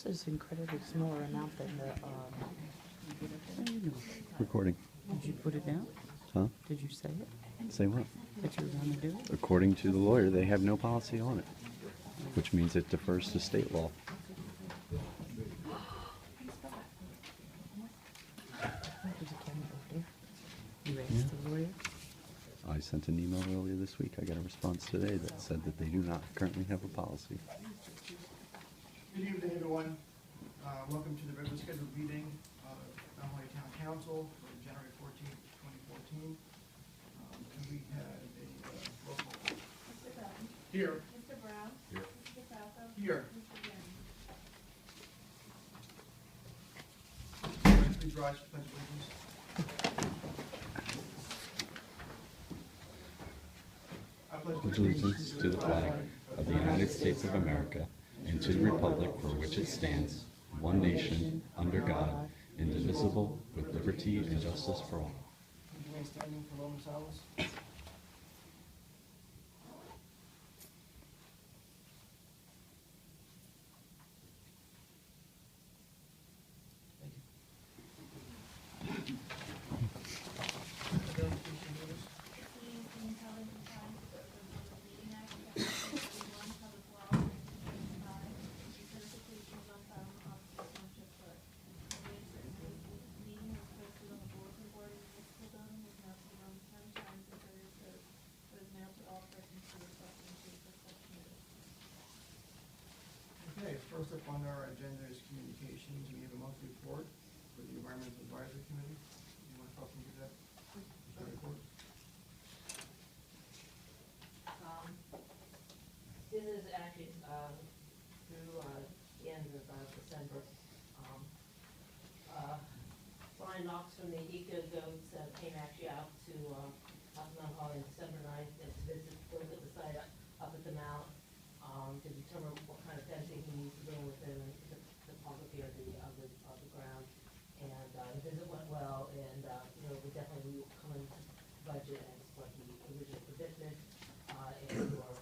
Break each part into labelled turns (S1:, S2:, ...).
S1: This is incredibly smaller amount than the,
S2: Recording.
S1: did you put it down?
S2: Huh?
S1: Did you say it?
S2: Say what?
S1: That you were gonna do it?
S2: According to the lawyer, they have no policy on it, which means it defers to state law.
S1: There's a camera over there. You asked the lawyer?
S2: I sent an email earlier this week. I got a response today that said that they do not currently have a policy.
S3: Good evening, everyone. Welcome to the regularly scheduled meeting of Mount Holly Town Council for January 14th, 2014. And we had a roll call.
S4: Mr. Bowden?
S3: Here.
S4: Mr. Brown?
S2: Here.
S4: Mr. DeFalco?
S3: Here.
S4: Mr. Jennings?
S3: Please rise for pledge of allegiance. I
S2: Pledge allegiance to the flag of the United States of America and to the republic for which it stands, one nation, under God, indivisible, with liberty and justice for all.
S3: Would you remain standing for a moment of silence? Thank you. Okay, first up on our agenda is communications. We have a monthly report for the Environmental Advisory Committee. You want to talk into that report?
S5: This is actually through the end of December. Brian Knox from the Eco Goats came actually out to Mount Holly on December 9th and to visit, go look at the site up at the mount to determine what kind of fencing he needs to bring with him and the topography of the ground. And the visit went well, and we definitely will come into budget as what he originally predicted. And we're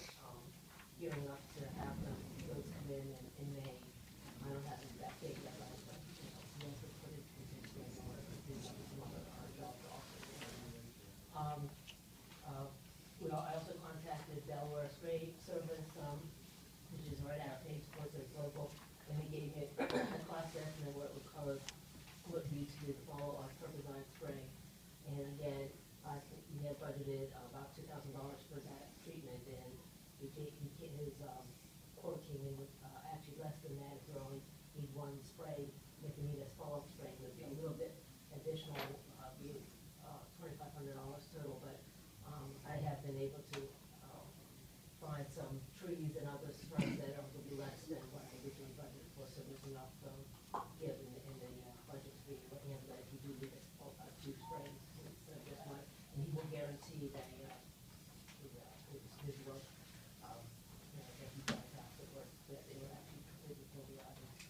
S5: gearing up to have those come in May. I don't have the exact date yet, but we also put it into some other jobs also. I also contacted Delaware Spray Service, which is right out of Page Court, so it's local, and they gave me a cost estimate what it would cost, what we to do the fall on Purpose spray. And again, we had budgeted about $2,000 for that treatment, and his quote came in with actually less than that. If we only need one spray, if we need a follow-up spray, it would be a little bit additional, be $2,500 total, but I have been able to find some trees and other shrubs that are going to be less than what I originally budgeted for, so there's enough give in the budget to be able to handle that if you do need two sprays. So just one, and he will guarantee that his work, that he does have the work, that it will actually completely kill the items.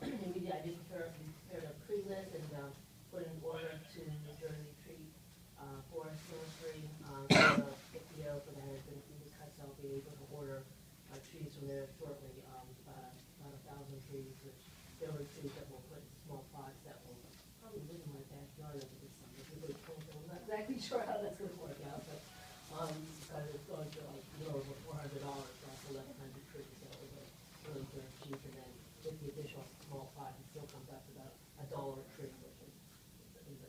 S5: And I did prepare a tree list and put in order to New Jersey Tree Forest Nursery the PO for that has been cut, so I'll be able to order trees from there shortly, about 1,000 trees, which there were trees that we'll put in small pots that will probably live in my backyard over the summer. It's a good point, so I'm not exactly sure how that's going to work out, but because it's going to like a little over $400 for 1,100 trees, so it was really very cheap, and then with the additional small pot, it still comes out to about $1 a tree, which is a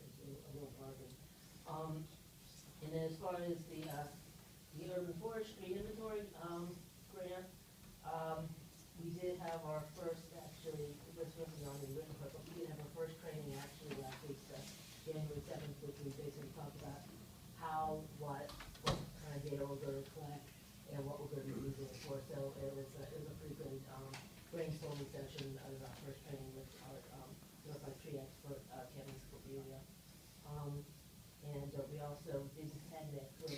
S5: little bargain. And then as far as the urban forestry inventory grant, we did have our first, actually, this wasn't on the written part, but we did have our first training actually last week, January 7th, which we basically talked about how, what kind of data we're going to collect and what we're going to be using it for. So it was a pretty good brainstorming session of our first training with our certified tree expert, Kevin Scorbulia. And we also did had met with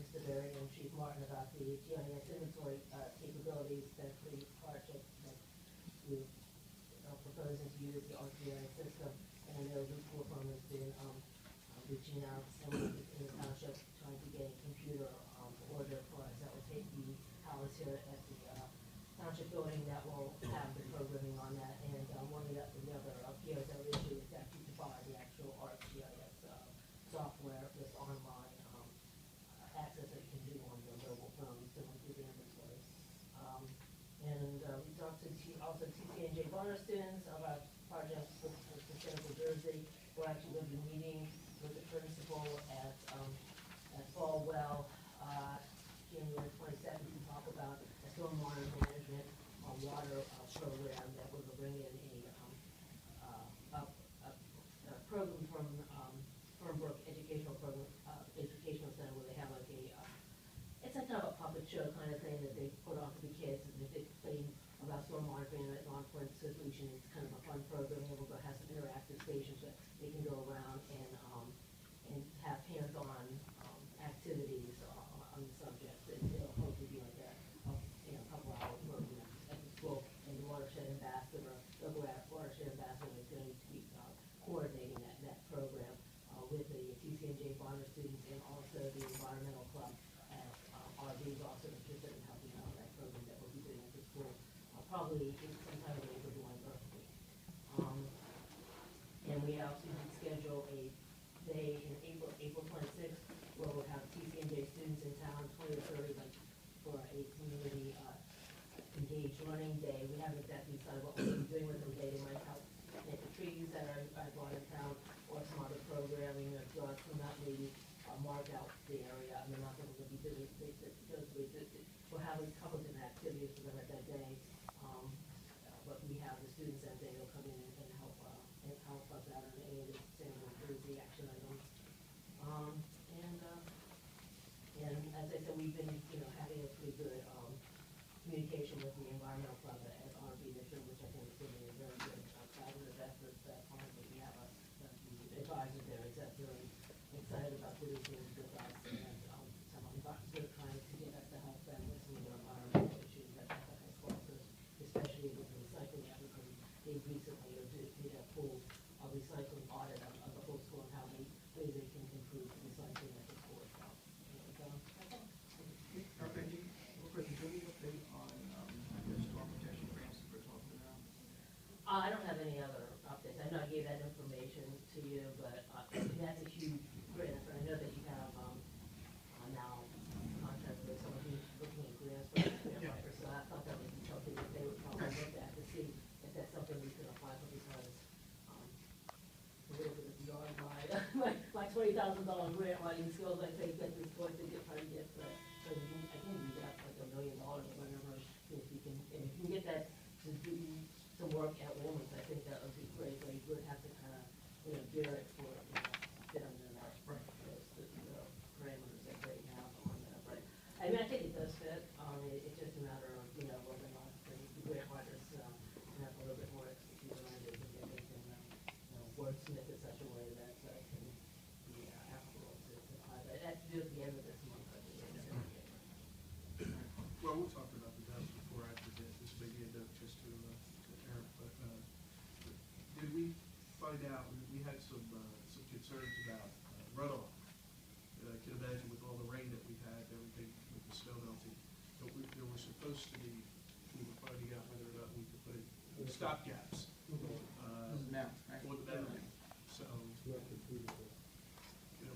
S5: Mr. Berry and Chief Martin about the GIS inventory capabilities that the project that we are proposing to use the RGIS system. And I know Luke Wolfram has been reaching out to someone in the township trying to get a computer order for us that will take the pallets here at the also TCNJ Bonner students of our project for Sustainable Jersey. We're actually going to be meeting with the principal at Falwell, January 27th, to talk about a stormwater management water program that we're going to bring in a program from Fernbrook Educational Program, Educational Center, where they have like it's like kind of a puppet show kind of thing that they put on for the kids, and they explain about stormwater management, non-point solution. It's kind of a fun program, and we're going to have some interactive stations that they can go around and have hands-on activities on the subject. It'll hopefully be like a couple hour program at the school, and the watershed ambassador, local watershed ambassador is going to be coordinating that program with the TCNJ Bonner students and also the environmental club at RV is also interested in helping out with that program that we'll be doing at the school, probably sometime in April during birthday. And we also did schedule a day in April 26th, where we'll have TCNJ students in town, 20 to 30, like, for a community engaged learning day. We haven't exactly decided what we'll be doing with them today. They might help plant the trees that I brought in town, or some other programming, or dogs come out, maybe mark out the area. I mean, not that we're going to be doing, we'll have a couple of different activities for them at that day. But we have the students that day, they'll come in and help us out on any of the Sustainable Jersey action items. And as I said, we've been, having a pretty good communication with the environmental club at RB Mission, which I think is doing a very good collaborative effort. That we have the advisor there is very excited about doing things with us, and they're trying to get us to help them with some of their environmental issues that has caused us, especially with the recycling effort. They recently did a full recycling audit of the whole school and how ways they can improve recycling at the school itself.
S3: Andy, real quick, is there any update on the storm protection grants that we're talking about?
S5: I don't have any other updates. I know I gave that information to you, but that's a huge grant. I know that you have now contract with someone who's looking at grants for the grant writer, so I thought that would be something that they would probably look at to see if that's something we could apply for, because a little bit of beyond my $20,000 grant writing skills. I think at this point they could probably get I think we got like $1 million or whatever. If you can get that to do some work at Women's, I think that would be great. But you would have to kind of gear it for fit under that the parameters that they have on that. But I mean, I think it does fit. It's just a matter of whether or not the grant writers have a little bit more expertise around it, and they can wordsmith it such a way that can be applicable to apply. But that's due at the end of this month.
S6: Well, we'll talk about the depths before I forget. This may be a note just to Eric, but did we find out, we had some concerns about runoff. I can imagine with all the rain that we've had, everything with the snow melting. But there was supposed to be, we were finding out whether or not we could put in stopgaps.
S3: This is now, right?
S6: For the mountain. So, if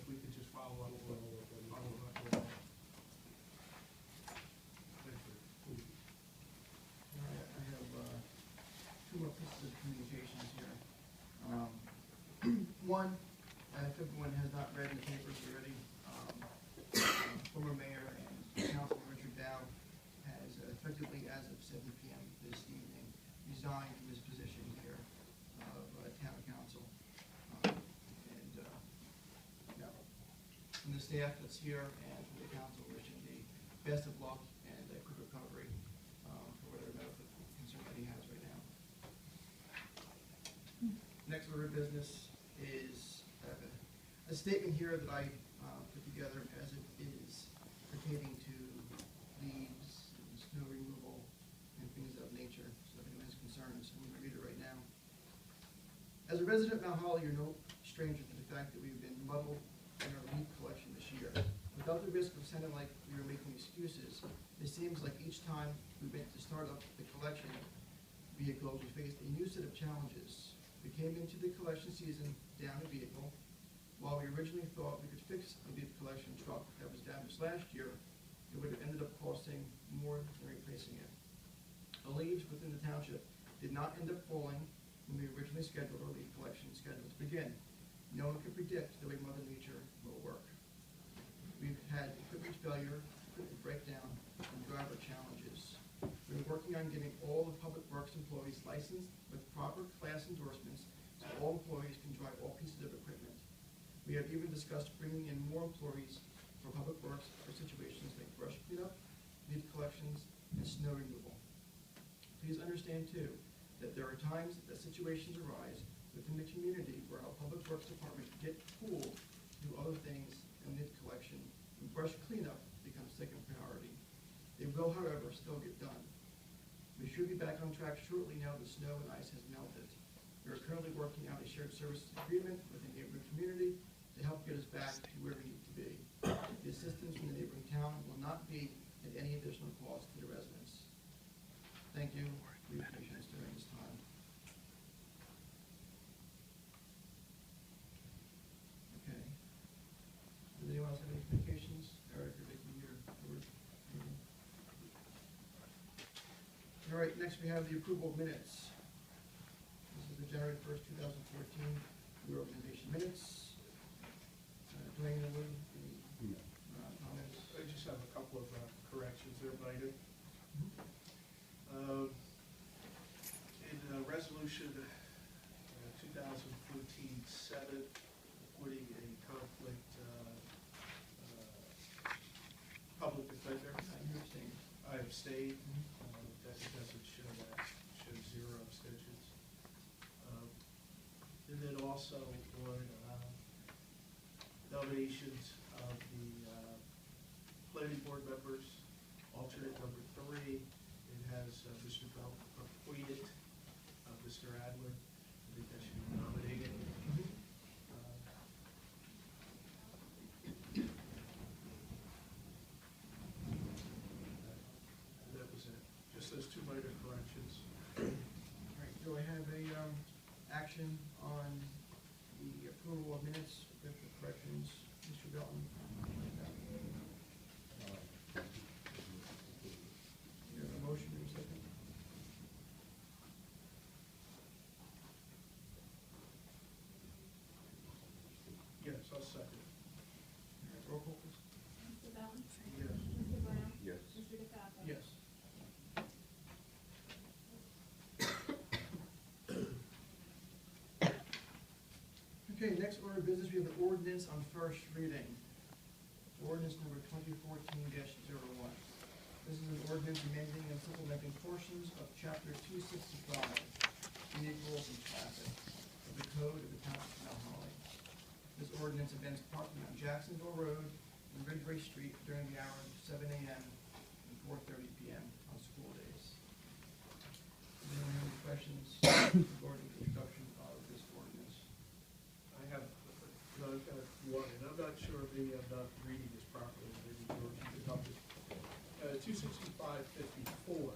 S6: we could just follow up on that.
S3: I have two more pieces of communications here. One, if everyone has not read the papers already, former mayor and Councilman Richard Dow has effectively, as of 7 p.m. this evening, resigned from his position here of Town Council. From the staff that's here and from the council, wishing the best of luck and a quick recovery for whatever medical concern that he has right now. Next order of business is a statement here that I put together as it is pertaining to leaves and snow removal and things of nature. So if anyone has concerns, I'm going to read it right now. As a resident of Mount Holly, you're no stranger to the fact that we've been muddled in our leaf collection this year. Without the risk of sounding like we were making excuses, it seems like each time we went to start up the collection vehicle, we faced a new set of challenges. We came into the collection season down a vehicle. While we originally thought we could fix a leaf collection truck that was damaged last year, it would have ended up costing more than replacing it. A leaves within the township did not end up falling when we originally scheduled our leaf collection schedule to begin. No one could predict the way Mother Nature will work. We've had equipment failure, equipment breakdown, and driver challenges. We're working on getting all the Public Works employees licensed with proper class endorsements so all employees can drive all pieces of equipment. We have even discussed bringing in more employees for Public Works for situations like brush cleanup, leaf collections, and snow removal. Please understand too, that there are times that situations arise within the community where our Public Works Department get pulled to do other things and leaf collection, and brush cleanup becomes second priority. They will, however, still get done. We should be back on track shortly now the snow and ice has melted. We are currently working out a shared services agreement with the neighboring community to help get us back to where we need to be. The assistance from the neighboring town will not be at any additional cost to the residents. Thank you for your patience during this time. Okay. Does anyone else have any communications? Eric, you're making your word. All right, next we have the approval of minutes. This is the January 1st, 2014 reorganization minutes. Dwayne, any comments?
S6: I just have a couple of corrections there, minor. In resolution 2014-7, putting a conflict public defender.
S3: You abstained.
S6: I abstained. That doesn't show that. It shows 0 abstentions. And then also on nominations of the planning board members, alternate number 3, it has Mr. Bell appointed, Mr. Adler. I think that should be nominated. That was it. Just those 2 minor corrections.
S3: All right, do I have a action on the approval of minutes with the corrections? Mr. Belton? You have a motion in a second?
S6: Yes, I'll second.
S3: All right, roll call, please.
S4: Mr. Bowden?
S6: Yes.
S4: Mr. Brown?
S2: Yes.
S4: Mr. DeFalco?
S3: Yes. Okay, next order of business, we have an ordinance on first reading. Ordinance number 2014-01. This is an ordinance amending and supplementing portions of chapter 265, vehicles and traffic, of the code of the Township of Mount Holly. This ordinance amends parking on Jacksonville Road and Ridgeway Street during the hours of 7 a.m. and 4:30 p.m. on school days. Does anyone have any questions regarding the introduction of this ordinance?
S6: I have, no, I've got one, and I'm not sure, maybe I'm not reading this properly, maybe George, you can help me. 265-54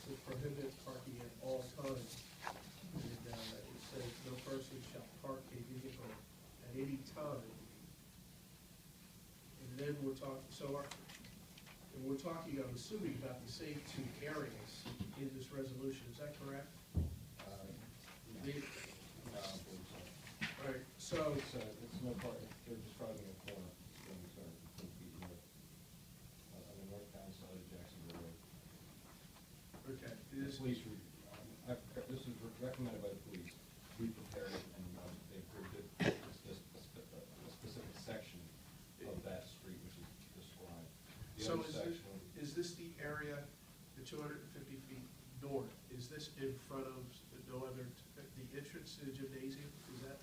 S6: says prohibits parking at all times. And it says no person shall park a vehicle at any time. And then we're talking, and we're talking, I'm assuming, about the same 2 areas in this resolution, is that correct? All right, so.
S7: It's no part, they're describing a corner, then we start 15 feet north, on the northbound side of Jacksonville Road.
S6: Okay,
S7: The police, this is recommended by the police, we prepared it, and they approved it, it's just a specific section of that street which is described. The
S6: so
S7: other section,
S6: is this the area, the 250 feet north, is this in front of no other, the entrance to the gymnasium, is that,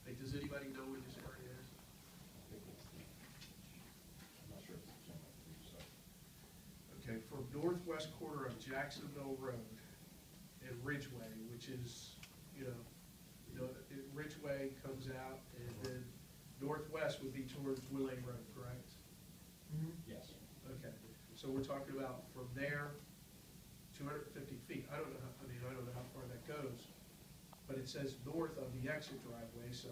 S6: like, does anybody know where this area is?
S7: I think it's I'm not sure if it's the gym, I believe so.
S6: Okay, from northwest corner of Jacksonville Road and Ridgeway, which is, Ridgeway comes out, and then northwest would be towards Willow Road, correct?
S7: Yes.
S6: Okay, so we're talking about from there, 250 feet. I don't know how far that goes, but it says north of the exit driveway, so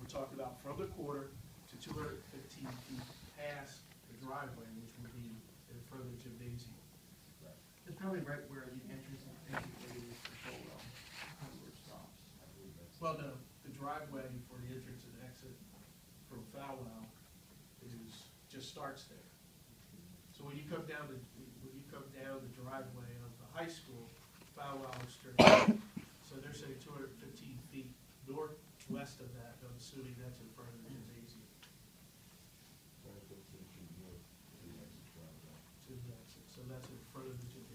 S6: we're talking about from the corner to 215 feet past the driveway, which would be in front of the gymnasium.
S3: It's probably right where the entrance and exit gate is for Colwell, kind of where it stops.
S6: Well, the driveway for the entrance and exit from Falwell just starts there. So when you come down the driveway of the high school, Falwell is straight. So they're saying 215 feet northwest of that, I'm assuming that's in front of the gymnasium. So that's in front of the gymnasium.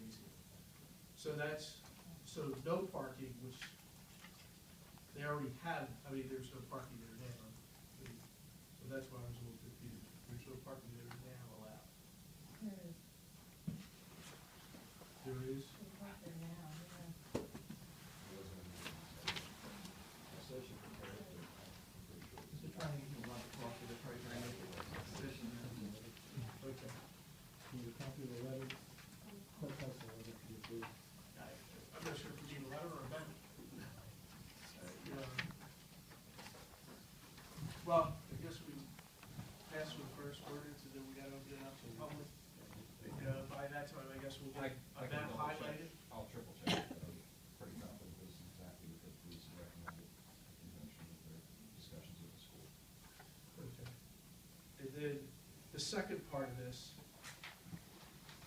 S6: So no parking, which they already have, I mean, there's no parking there now. So that's why I was a little confused. There's no parking there now allowed. There is?
S3: Because they're trying to get people out the cross, so they're probably trying to make it efficient.
S6: Okay.
S1: Can you copy the letter? Clerk has the letter for you, please.
S6: I'm not sure if we need a letter or a amendment. Well, I guess we pass with the first ordinance and then we gotta open it up to the public. By that time, I guess we'll get
S7: I can
S6: that
S7: double check.
S6: highlighted.
S7: I'll triple check, but I'm pretty confident this is exactly what the police recommended in conjunction with their discussions with the school.
S6: Okay. And then the second part of this,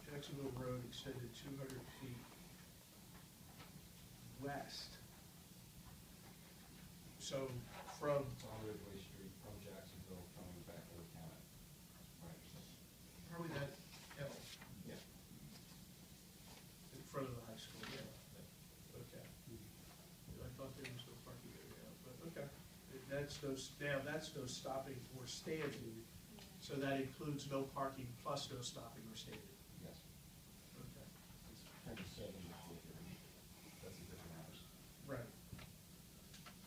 S6: Jacksonville Road extended 200 feet west. So from,
S7: It's on Ridgeway Street from Jacksonville coming back over town. Right.
S6: probably that L
S7: Yeah.
S6: in front of the high school, yeah. Okay. I thought there was no parking there now, but okay. That's no stopping or standing, so that includes no parking plus no stopping or standing.
S7: Yes.
S6: Okay.
S7: It's 27 to 4:30. That's a different hours.
S6: Right.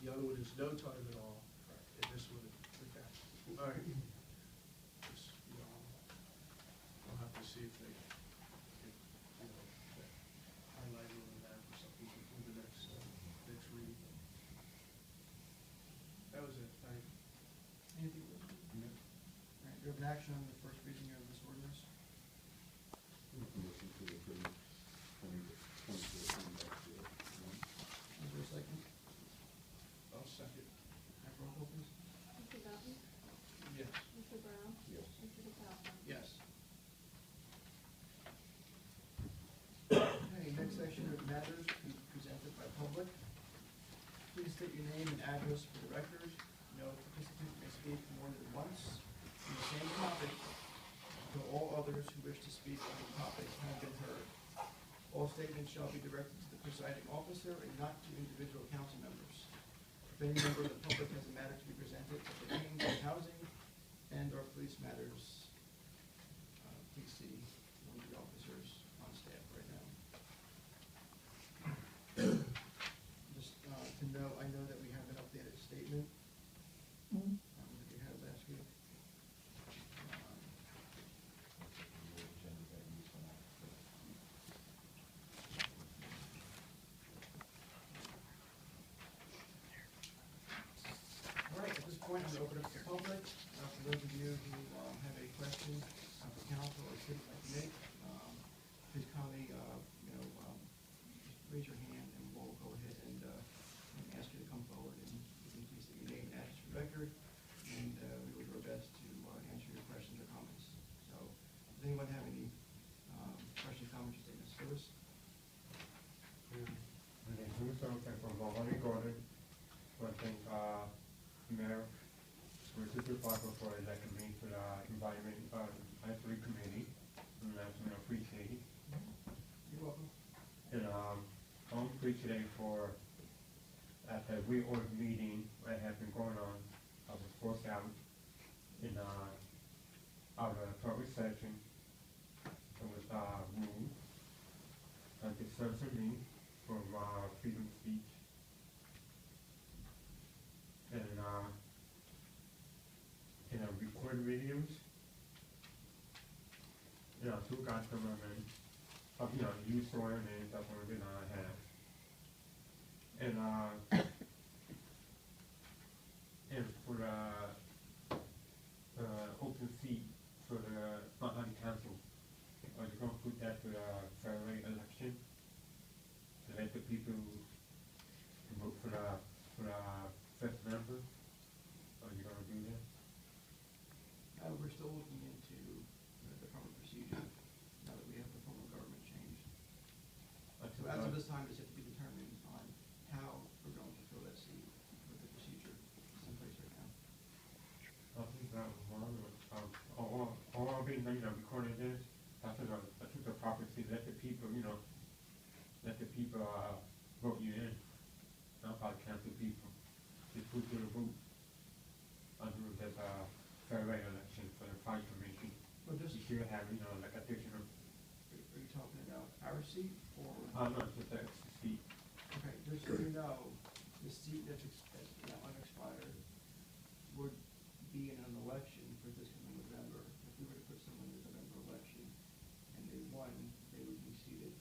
S6: The other one is no time at all, and this one, okay. All right. Just, I'll have to see if they, highlight it on the map or something for the next reading. That was it,
S3: Anything? All right, we have an action on the first reading of this ordinance.
S2: Motion to approve 2014-01.
S3: Is there a second?
S6: I'll second.
S3: Have roll call, please.
S4: Mr. Dutton?
S6: Yes.
S4: Mr. Brown?
S2: Yes.
S4: Mr. DePaolo?
S6: Yes.
S3: Okay, next section of matters to be presented by public. Please state your name and address for the record. No participant may speak more than once on the same topic until all others who wish to speak on the topic have been heard. All statements shall be directed to the presiding officer and not to individual council members. If any member of the public has a matter to be presented that pertains to housing and/or police matters, please see one of the officers on staff right now. Just to know, I know that we have an updated statement that we had last week. All right, at this point, I'm going to open up to the public. For those of you who have a question for council or should like to make, please kindly, just raise your hand and we'll go ahead and ask you to come forward and you can please state your name and address for the record. And we will do our best to answer your questions or comments. So, does anyone have any questions, comments, or statements for us?
S8: Mayor, we're super thankful for electing me to the Environment Advisory Committee, and I appreciate it.
S3: You're welcome.
S8: And I'm appreciative for at the reorg meeting that has been going on. I was forced out in out of the public session. It was rude and discussing me from freedom of speech. And record videos. Two customers and you swearing and stuff that I have. And for the open seat for the Mount Council, are you gonna put that to the February election?
S3: this time is yet to be determined on how we're going to fill that seat with the procedure that's in place right now.
S8: I think that was one, all being, recorded this, I think the proper thing, let the people, vote you in, not by cancel people. Just put to the vote under the, fairway election for the fire commission.
S3: Well,
S8: You should have, like additional,
S3: are you talking about our seat or?
S8: not just the extra seat.
S3: Okay, just so you know, the seat that's unexpired would be in an election for this coming November. If we were to put someone in the November election and they won, they would be seated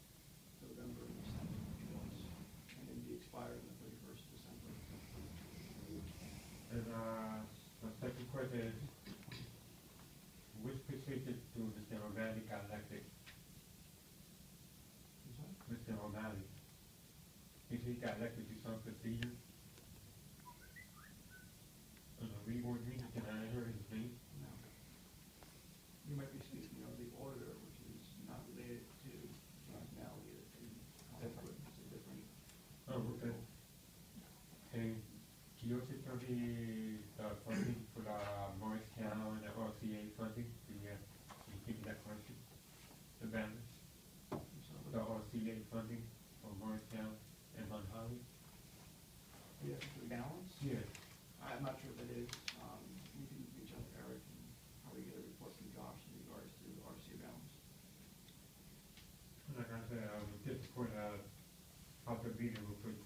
S3: November and December once, and then be expired on the 31st of December.
S8: And, my second question is, which procedure do Mr. O'Malley got elected?
S3: I'm sorry?
S8: Mr. O'Malley, if he got elected to some procedure? On a reward meeting, can I hear his name?
S3: No. You might be speaking of the auditor, which is not related to John Malley in Hollywood. It's a different.
S8: Oh, okay. And can you also tell me the funding for the Morristown and the RCA funding? Can you give me that question? The balance, the RCA funding for Morristown and Mount Holly?
S3: Yeah, the balance?
S8: Yeah.
S3: I'm not sure what that is. You can reach out to Eric and probably get a report from Josh in regards to the RC balance.
S8: Like I said, just for the public meeting, we put,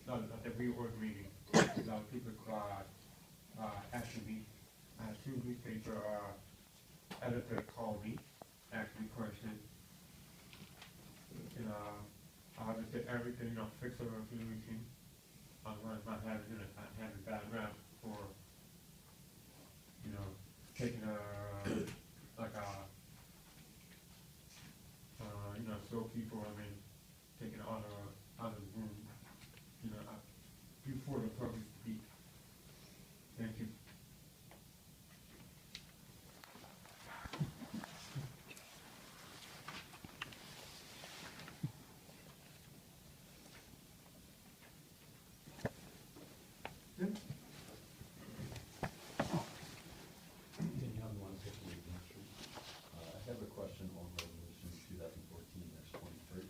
S8: at the reorg meeting, a lot of people asking me, I had two newspaper, editor called me, asked me questions. And, I just said everything, fix a resolution. Otherwise, not having bad rap for, taking slow people, taking out of the room, before the public speak. Thank you.
S3: Tim?
S2: Danielle, 158 Main Street. I have a question on resolution 2014-23.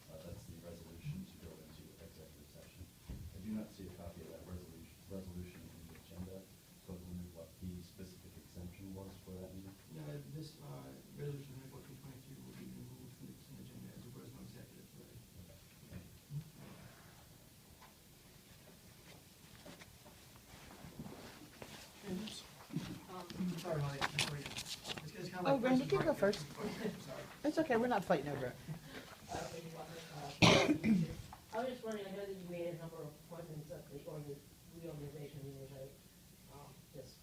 S2: That's the resolution to go into executive session. I do not see a copy of that resolution in the agenda, so I was wondering what the specific exemption was for that meeting.
S3: This resolution 1422 will be removed from the consent agenda as it was no executive today.
S2: Okay, thank you.
S3: Sorry, Holly. It's kind of
S9: Oh,
S3: like
S9: Randy,
S3: Price is
S9: you go
S3: Right.
S9: first.
S3: Sorry.
S9: It's okay, we're not fighting over it.
S5: I was just wondering, I know that you made a number of appointments at the reorganization meeting, right? Just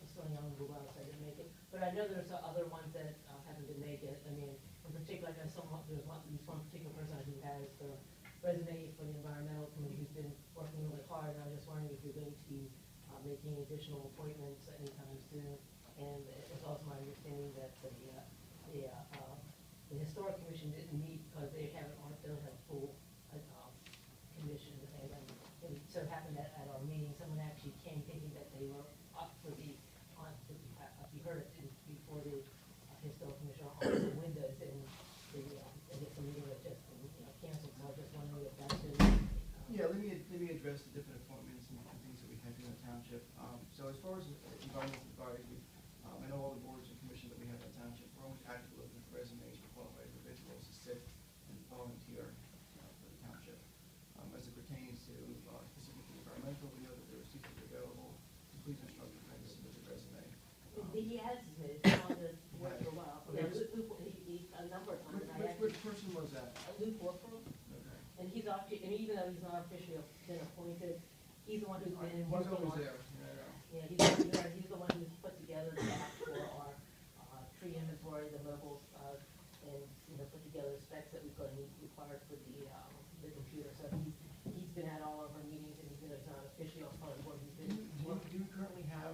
S5: still young and well, so I didn't make it. But I know there's other ones that haven't been made yet. I mean, in particular, I know there's at least one particular person who has the resume for the environmental committee who's been working really hard. And I was just wondering if you're going to be making additional appointments anytime soon. And it's also my understanding that the historic commission didn't meet because they don't have a full commission. And it so happened that at our meeting, someone actually came thinking that they were up for the, if you heard it before the historic commission on the windows, and the meeting was just canceled. So I was just wondering if that's been.
S3: Yeah, let me address the different appointments and things that we have here in the township. So as far as environmental advisory, I know all the boards and commissions that we have in the township, we're always actively looking for resumes for qualified individuals to sit and volunteer for the township. As it pertains to specifically environmental, we know that there are seats available. So please instruct your friends to submit their resume.
S5: He has submitted, he's on the work for a while.
S3: Okay.
S5: Yeah, a number of times. And I
S3: Which person was that?
S5: Luke Warford,
S3: Okay.
S5: and he's actually, and even though he's not officially been appointed, he's the one who's been
S3: He's
S5: working
S3: always
S5: on.
S3: there.
S5: Yeah, he's the one who's put together the app for our tree inventory, the mobiles, and, put together the specs that we're going to need required for the computer. So he's been at all of our meetings, and even though he's not officially on part of the board, he's been working.
S3: Do you currently have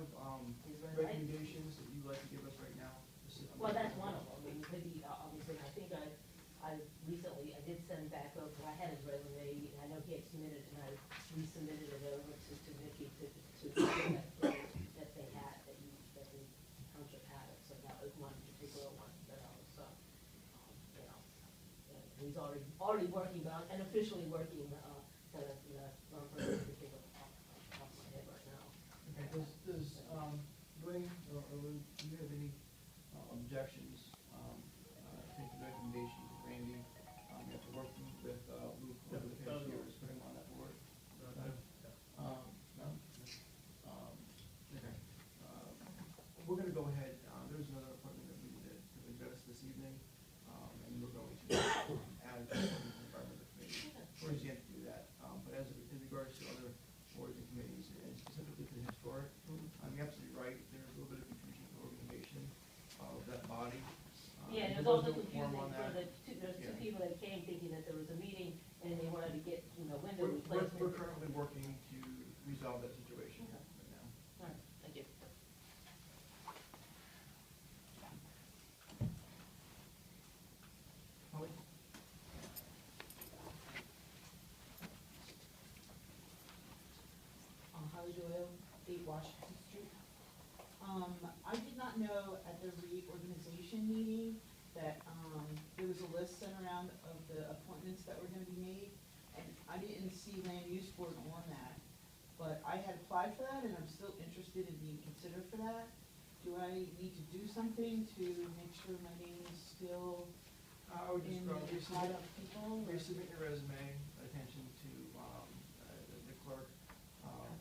S5: His resume?
S3: recommendations that you'd like to give us right now?
S5: Well, that's one of them. I mean, maybe, obviously, I think I recently, I did send back over, I had his resume, and I know he had submitted, and I resubmitted it over to Vicky to that they had, that the township had it, so that was one particular one that I was, you know, he's already working, but and officially working, that one person I can think of off my head right now.
S3: Okay, does, Dwayne, or Lou, do you have any objections, take the recommendation of Randy, after working with, Luke over the past years, putting him on that board? No? Okay. We're gonna go ahead, there's another appointment that we need to address this evening, and we're going to add the environmental committee. We're going to do that, but as in regards to other boards and committees, and specifically to the historic, you're absolutely right, there's a little bit of confusion in the organization of that body.
S5: Yeah, and
S3: There
S5: there's
S3: was
S5: also
S3: no quorum
S5: confusing
S3: on
S5: for
S3: that.
S5: there's two
S3: Yeah.
S5: people that came thinking that there was a meeting, and they wanted to get, window
S3: We're
S5: replacement.
S3: currently working to resolve that situation
S5: Okay.
S3: right now.
S5: All right, thank you.
S3: Holly?
S9: Holly Doyle, 8 Washington Street. I did not know at the reorganization meeting that, there was a list sent around of the appointments that were gonna be made, and I didn't see land use board on that. But I had applied for that, and I'm still interested in being considered for that. Do I need to do something to make sure my name is still
S3: I would just
S9: in
S3: go,
S9: the pile of people? or-
S3: resubmit your resume, attention to, the clerk,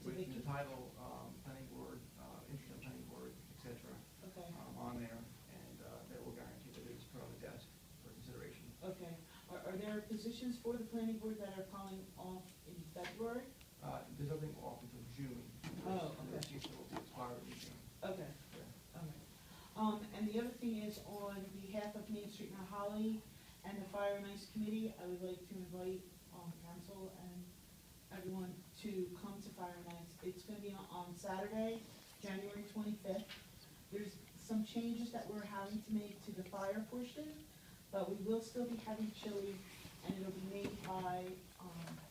S3: with the
S9: Vicky?
S3: title, planning board, interest in planning board, et cetera,
S9: Okay,
S3: on there, and, that will guarantee that it's put on the desk for consideration.
S9: okay. Are there positions for the planning board that are calling off in February?
S3: There's nothing off until June.
S9: Oh,
S3: The
S9: okay.
S3: season will expire in June.
S9: Okay.
S3: Yeah.
S9: Okay. And the other thing is, on behalf of Main Street Mount Holly and the Fire and Ice Committee, I would like to invite, council and everyone to come to Fire and Ice. It's gonna be on Saturday, January 25th. There's some changes that we're having to make to the fire portion, but we will still be having chili, and it'll be made by,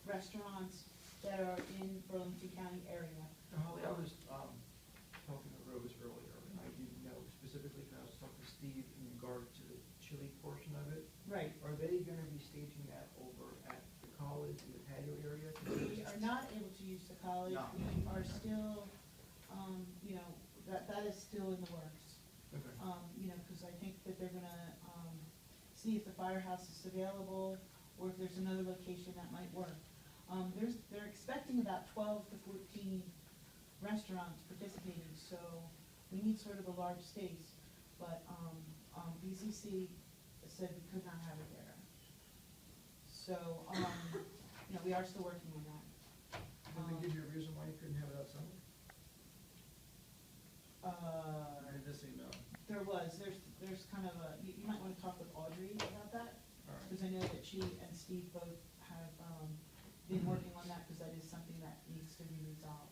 S9: restaurants that are in Burlington County area.
S3: Now, Holly, I was, talking to Rose earlier, and I didn't know specifically, and I was talking to Steve in regard to the chili portion of it.
S9: Right.
S3: Are they gonna be staging that over at the college in the patio area?
S9: We are not able to use the college.
S3: No.
S9: We are still, that is still in the works.
S3: Okay.
S9: Because I think that they're gonna, see if the firehouse is available, or if there's another location that might work. They're expecting about 12 to 14 restaurants participating, so we need sort of a large space. But, BCC said we could not have it there. So, we are still working on that.
S3: Did they give you a reason why you couldn't have it outside? Or did they say no?
S9: There's kind of you might wanna talk with Audrey about that,
S3: All right.
S9: because I know that she and Steve both have, been working on that, because that is something that needs to be resolved.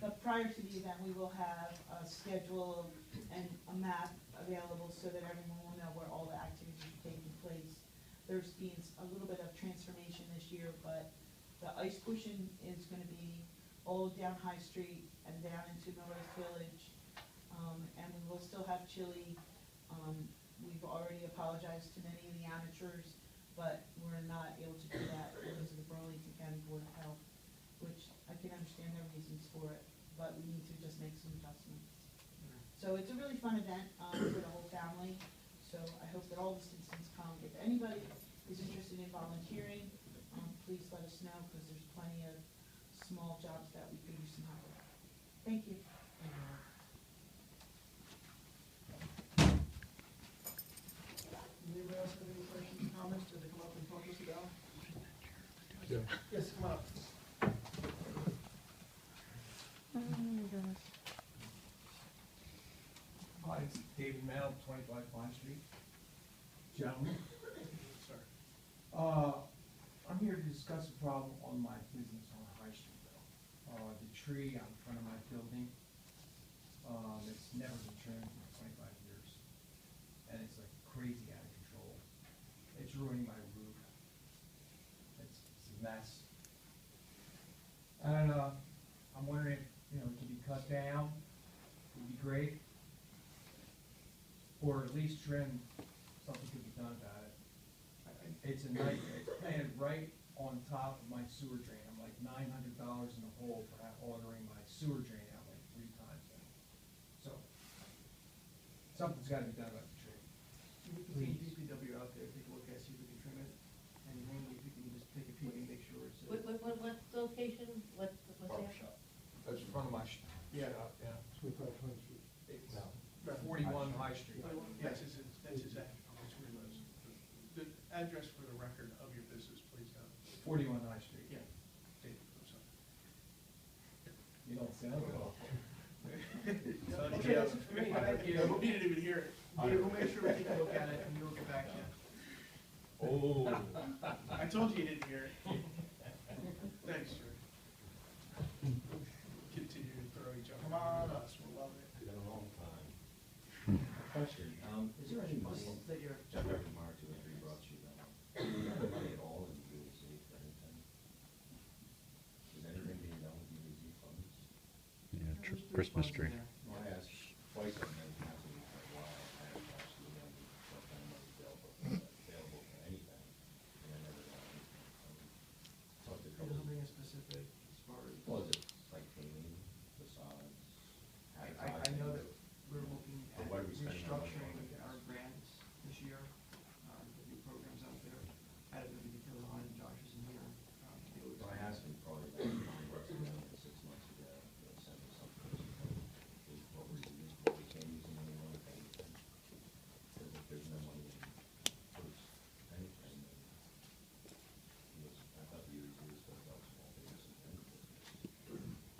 S9: But prior to the event, we will have a schedule and a map available so that everyone will know where all the activities are taking place. There's been a little bit of transformation this year, but the ice pushing is gonna be all down High Street and down into North Village. And we will still have chili. We've already apologized to many of the amateurs, but we're not able to do that because of the Burlington County Board of Health, which I can understand their reasons for it, but we need to just make some adjustments. So it's a really fun event, for the whole family, so I hope that all the citizens come. If anybody is interested in volunteering, please let us know, because there's plenty of small jobs that we could use some help with. Thank you.
S3: Anybody else have any questions, comments, did they come up and talk to us about?
S1: Yeah.
S3: Yes, come up.
S10: Hi, it's David Mel, 25 Pine Street. Gentlemen. Sir. I'm here to discuss a problem on my business on High Street though. The tree out in front of my building, it's never been trimmed for 25 years. And it's like crazy out of control. It's ruining my roof. It's a mess. And, I'm wondering if, you know, it can be cut down, would be great. Or at least trim, something could be done about it. It's a nightmare, it's planted right on top of my sewer drain. I'm like $900 in the hole for ordering my sewer drain out like 3 times now. So, something's gotta be done about the tree.
S3: We can send DPW out there, take a look at, see if we can trim it, and mainly if you can just take a peek and make sure it's.
S5: What location, what's
S7: Barber
S5: that?
S7: shop. That's in front of my
S3: Yeah.
S7: shop, yeah.
S1: 25 Pine Street.
S3: It's
S7: No.
S10: 41 High Street.
S6: Yes, that's his address, that's where he lives. The address for the record of your business, please,
S10: 41 High Street.
S3: Yeah.
S6: Dave, I'm sorry.
S10: You don't sound well.
S3: Okay, that's it for me. Thank you.
S6: We didn't even hear it.
S3: Yeah, we'll make sure we take a look at it and we'll get back to you.
S7: Oh.
S6: I told you didn't hear it. Thanks, sir. Continue to throw each other.
S3: Come on us, we'll love it.
S2: Been a long time. Question, is there any money,
S3: Is that your?
S2: Jeff Mark, who brought you that, is there any money at all in UAC for anything? Is anything being done with UAC funds?
S3: Christmas tree.
S2: Well, I asked twice, and then hasn't been for a while, I asked actually, what kind of money available for anything, and I never got anything. Talked to a couple,
S3: Something specific as far as.
S2: well, is it like painting, facades?
S3: I know that we're looking
S2: But
S3: at
S2: what are we spending our money on, I
S3: restructuring
S2: guess?
S3: our grants this year, the new programs out there. I don't know the details on it, Josh isn't here. To be able to
S2: Well, I asked him probably like 9 bucks ago, 6 months ago, to send me something. What we can't use the money on, if anything. Because if there's no money in first anything, then I thought the UAC was supposed to help small business and any business.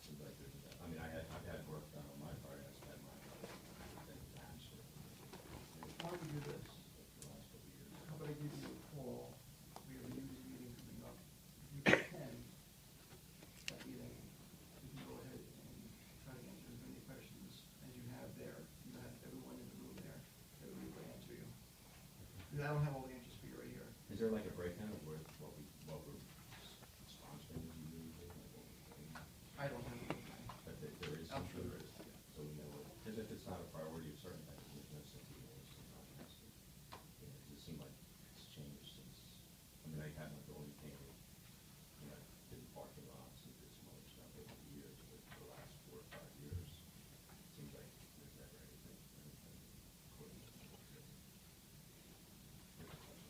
S2: Seems like there's a, I mean, I've had work done on my part, I spent my money, everything matched it.
S3: Why don't we do this?
S2: For the last couple of years.
S3: How about I give you a call? We have a user meeting coming up. If you attend that meeting, you can go ahead and try to answer as many questions as you have there. You have everyone in the room there that will be able to answer you. Because I don't have all the answers for you right here.
S2: Is there like a breakdown of what we're sponsoring as you usually, like what we're paying?
S3: I don't have it.
S2: But there is.
S3: I'm sure there is.
S2: So we know, because if it's not a priority of certain things, there's no sense in doing it, not necessary. You know, does it seem like it's changed since, I mean, I had my building painted, you know, did parking lots and did some other stuff over the years, but for the last 4 or 5 years, it seems like there's never anything according to.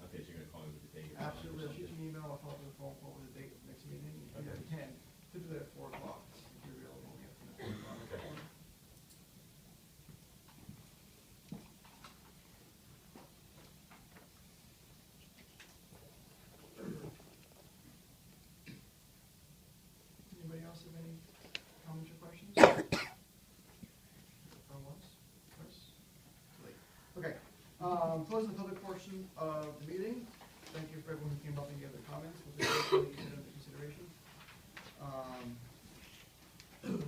S2: Okay, so you're gonna call me with the date? or time or
S3: Absolutely. I'll shoot
S2: something?
S3: you an email, I'll follow up with a phone call with the date of the next meeting. If you
S2: Okay.
S3: attend, typically at 4 o'clock, if you're available, we have to at 4 o'clock.
S2: Okay.
S3: Anybody else have any comments or questions? From us? Chris? Late. Okay, closing the public portion of the meeting. Thank you for everyone who came up and gave their comments. We'll take those into consideration.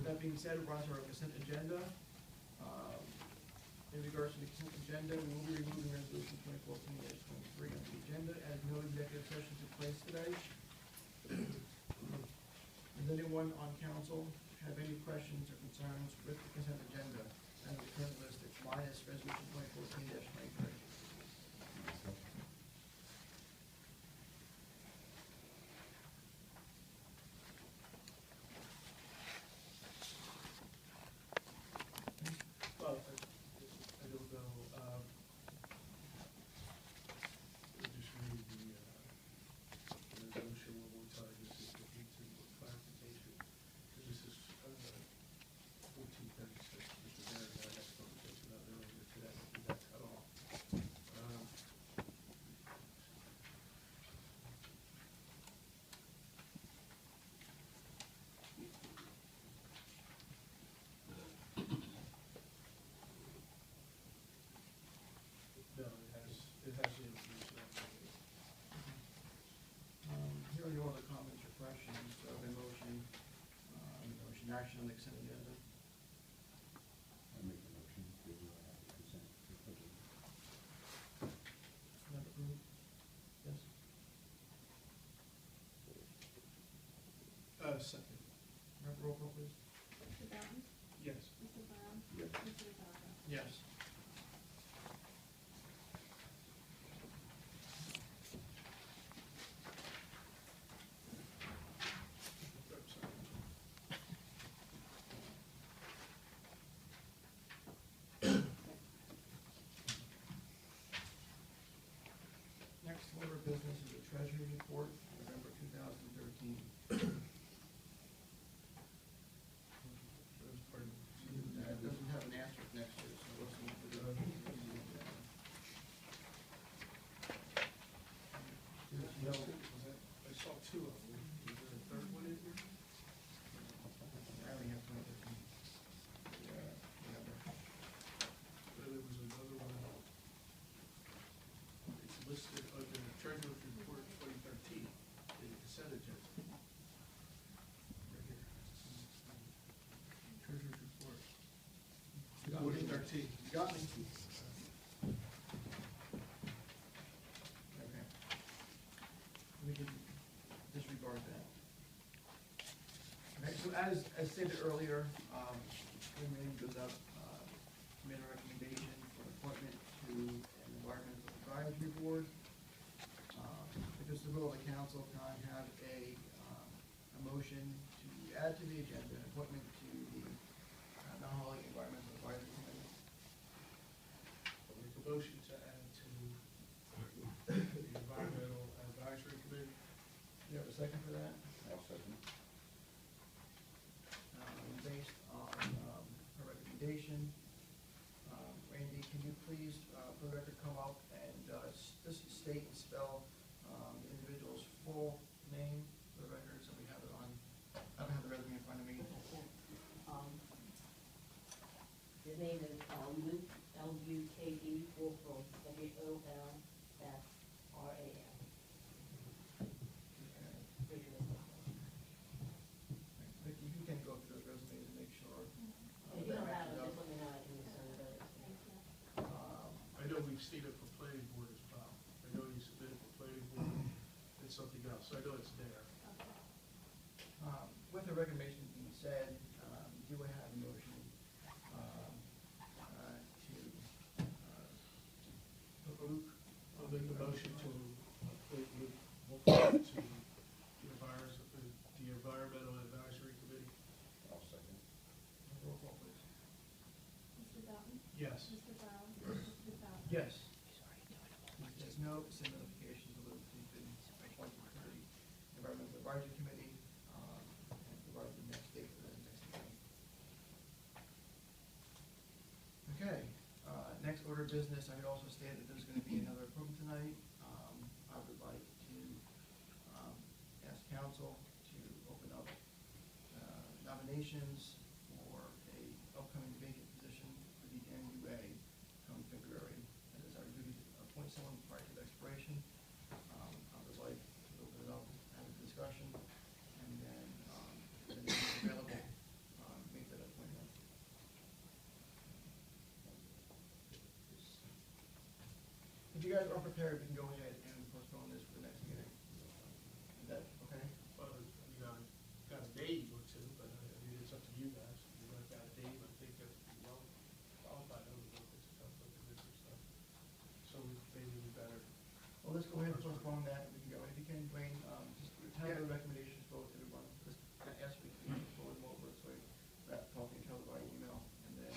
S3: That being said, we're on to our consent agenda. In regards to the consent agenda, we will be removing resolution 2014-23 on the agenda as no executive session took place today. Does anyone on council have any questions or concerns with the consent agenda and the current list minus resolution 2014-23?
S6: Well, I don't know, we'll just read the resolution one more time, this is the need to clarification. This is 1436, Mr. Mayor, and I had a conversation about it earlier today, we got cut off. No, it has the information on it.
S3: Here are your other comments or questions, so a motion action on the consent agenda.
S1: I make the motion to consent.
S3: Not approved? Yes?
S6: Second.
S3: Roll call, please.
S4: Mr. Bowden?
S6: Yes.
S4: Mr. Brown?
S2: Yes.
S4: Mr. Hubback?
S3: Yes. Next order of business is the treasury report, November 2013. It doesn't have an asterisk next to it, so what's the? No.
S6: I saw two of them. Is there a third one in here?
S3: I only have 2013.
S6: There was another one. It's listed under Treasurer's Report 2013, the consent agenda. Right here. Treasurer's Report. 2013.
S3: You got me. Okay. We can disregard that. Okay, so as stated earlier, the name goes up, made a recommendation for appointment to an environmental advisory board. Because the will of the council, can I have a motion to add to the agenda, an appointment to the Mount Holly Environmental Advisory Committee?
S6: I'll make a motion to add to the Environmental Advisory Committee.
S3: Do you have a second for that?
S2: I'll second.
S3: Based on her recommendation. Randy, can you please, for the record, come up and just state and spell the individual's full name for the record, so we have it on, I don't have the resume in front of me.
S5: His name is Luke, L-U-K-E, Wolfram, W-O-L-F-R-A-M.
S3: Vicki, you can go through those resumes and make sure.
S5: If you don't have it, just let me know, I can send it over.
S6: I know we've seen it for planning board as well. I know you submitted for planning board and something else, so I know it's there.
S3: With the recommendation being said, do I have a motion to Luke?
S6: I'll make a motion to appoint Luke Wolfram to the Environmental Advisory Committee.
S2: I'll second.
S3: Roll call, please.
S4: Mr. Bowden?
S6: Yes.
S4: Mr. Brown? Mr. Hubback?
S3: Yes. There's no send notification to Luke, he's been appointed to the Environmental Advisory Committee, and provided the next date for the next meeting. Okay, next order of business, I had also stated that there's gonna be another approval tonight. I would like to, ask council to open up, nominations for a upcoming vacant position for the NUA come February. And it's our duty to appoint someone prior to the expiration. I would like to open it up, have a discussion, and then, if anyone's available, make that appointment. If you guys are prepared, we can go ahead and postpone this for the next meeting. Is that okay?
S6: Well, you know, got a date or two, but I mean, it's up to you guys. If you want that date, I think that, well, qualified, I don't know if it's a conflict of interest stuff. So maybe we better.
S3: Well, let's go ahead and postpone that, we can go, if you can, Wayne, just have the recommendations go to everyone, just ask me to forward them over, so we're not talking to each other by email, and then,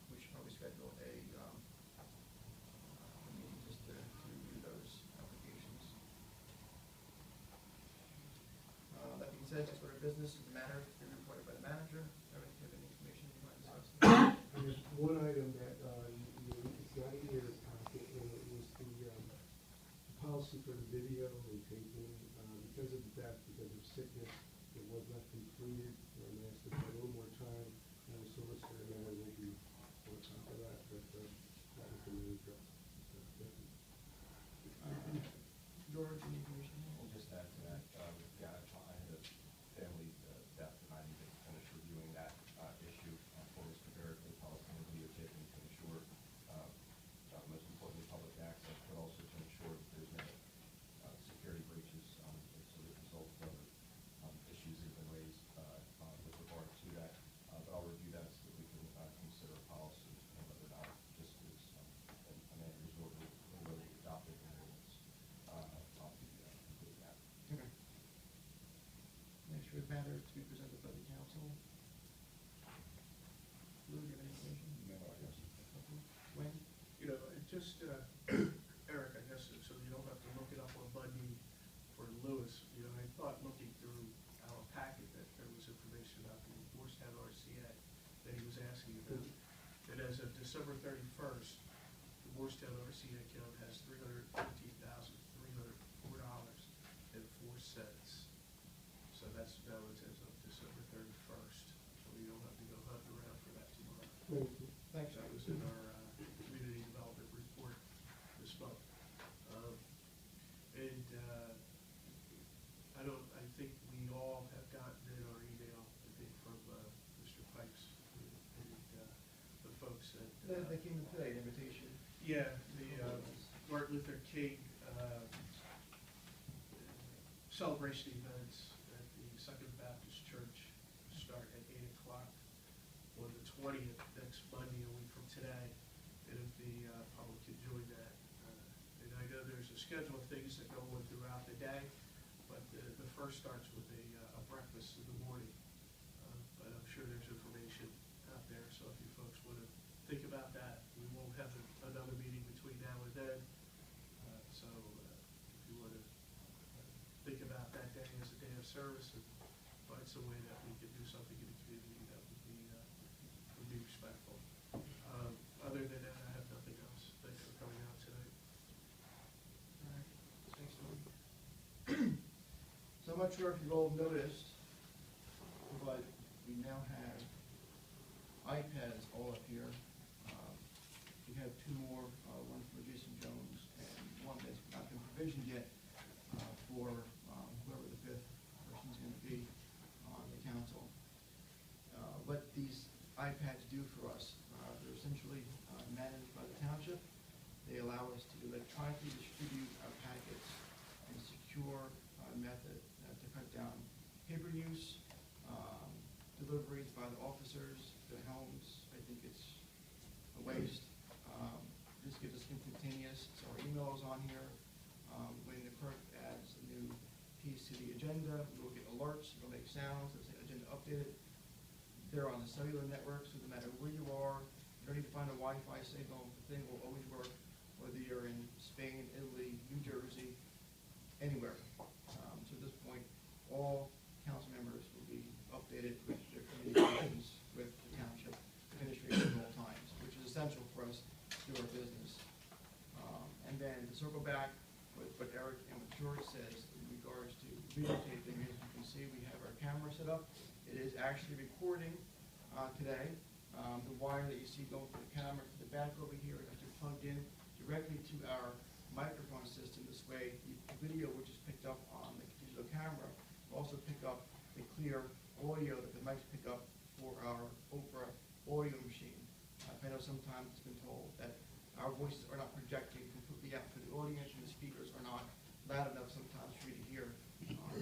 S3: we should probably schedule a meeting just to review those applications. That being said, next order of business is the matter to be reported by the manager. Eric, do you have any information you want to discuss?
S1: There's one item that, it's not in your packet, and it was the policy for the video and taping, because of the death, because of sickness, it was not completed, and I'm asking for a little more time, and the solicitor and I will be on top of that, but, that was the main job.
S3: George, any information?
S2: I'll just add to that, yeah, I had a family death, and I need to finish reviewing that issue for this prepared for the policy and videotaping to ensure, most importantly, public access, but also to ensure that there's no security breaches as a result of it.
S3: be presented by the council. Lou, do you have any information?
S7: No, I guess.
S3: When?
S6: You know, it just, Eric, I guess, so you don't have to look it up on Bundy or Lewis, you know, I thought looking through our packet that there was information about the Morristown RCA that he was asking about. And as of December 31st, the Morristown RCA account has $315,304.04. So that's balance as of December 31st, so you don't have to go hunting around for that tomorrow.
S1: Thank you.
S3: Thanks,
S6: That was in our community development report this month. I think we all have gotten in our email, I think from Mr. Pipes and the folks at.
S3: They came in today, an invitation.
S6: Yeah, the Martin Luther King celebration events at the Second Baptist Church start at 8 o'clock on the 20th, next Monday, a week from today, and if the public can join that. And I know there's a schedule of things that go on throughout the day, but the first starts with a breakfast in the morning. But I'm sure there's information out there, so if you folks want to think about that, we won't have another meeting between now and then. So if you want to think about that day as a day of service and find some way that we can do something in the community that would be respectful. Other than that, I have nothing else. Thanks for coming out tonight.
S3: All right, thanks, Tony. So I'm not sure if you've all noticed, but we now have iPads all up here. We have two more, one for Jason Jones and one that's not been provisioned yet for whoever the fifth person's going to be on the council. What these iPads do for us, they're essentially managed by the township. They allow us to electronically distribute our packets in a secure method to cut down paper use, deliveries by the officers, the homes. I think it's a waste. This gives us instantaneous, so our email is on here. When the clerk adds a new piece to the agenda, we'll get alerts, it'll make sounds, it'll say agenda updated. They're on the cellular network, so no matter where you are, you don't need to find a Wi-Fi signal, the thing will always work, whether you're in Spain, Italy, New Jersey, anywhere. So at this point, all council members will be updated with their communications with the township administration at all times, which is essential for us to do our business. And then to circle back with what Eric and what George says in regards to videotaping, as you can see, we have our camera set up. It is actually recording today. The wire that you see going from the camera to the back over here is actually plugged in directly to our microphone system. This way, the video, which is picked up on the digital camera, will also pick up the clear audio that the mics pick up for our Oprah audio machine. I know sometimes it's been told that our voices are not projecting completely out to the audience, and the speakers are not loud enough sometimes for you to hear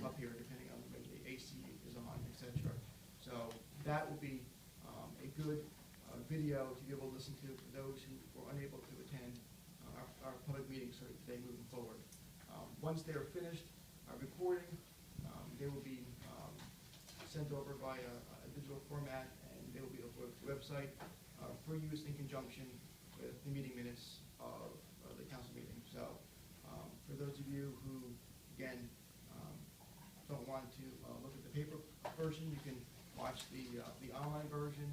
S3: up here, depending on when the AC is on, etc. So that will be a good video to be able to listen to for those who were unable to attend our public meetings today moving forward. Once they are finished recording, they will be sent over by a digital format, and they will be uploaded to the website for use in conjunction with the meeting minutes of the council meeting. So for those of you who, again, don't want to look at the paper version, you can watch the online version,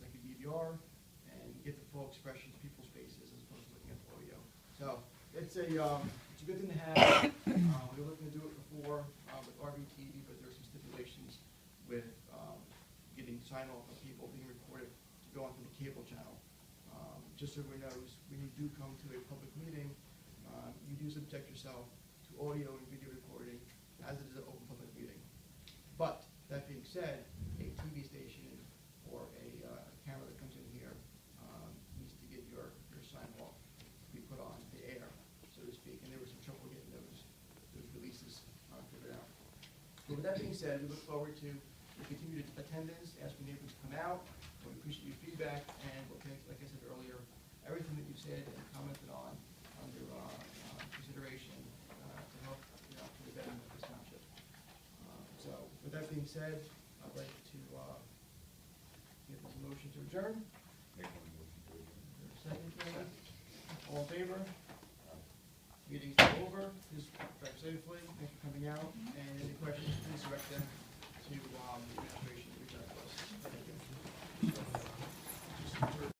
S3: like a DVR, and get the full expressions, people's faces, as opposed to looking at the audio. So it's a good thing to have. We were looking to do it before with RBTV, but there's some stipulations with getting sign-off of people being recorded to go onto the cable channel. Just so everyone knows, when you do come to a public meeting, you do subject yourself to audio and video recording as it is an open public meeting. But that being said, a TV station or a camera that comes in here needs to get your sign-off to be put on the air, so to speak. And there was some trouble getting those releases figured out. So with that being said, we look forward to the continued attendance, ask your neighbors to come out. We appreciate your feedback, and we'll take, like I said earlier, everything that you said and commented on under consideration to help for the betterment of this township. So with that being said, I'd like to, give this motion to adjourn.
S2: Make one motion to adjourn.
S3: Is there a second, please? All in favor?
S2: Aye.
S3: Meeting's over. Please drive safely. Thanks for coming out. And any questions, please direct them to, the administration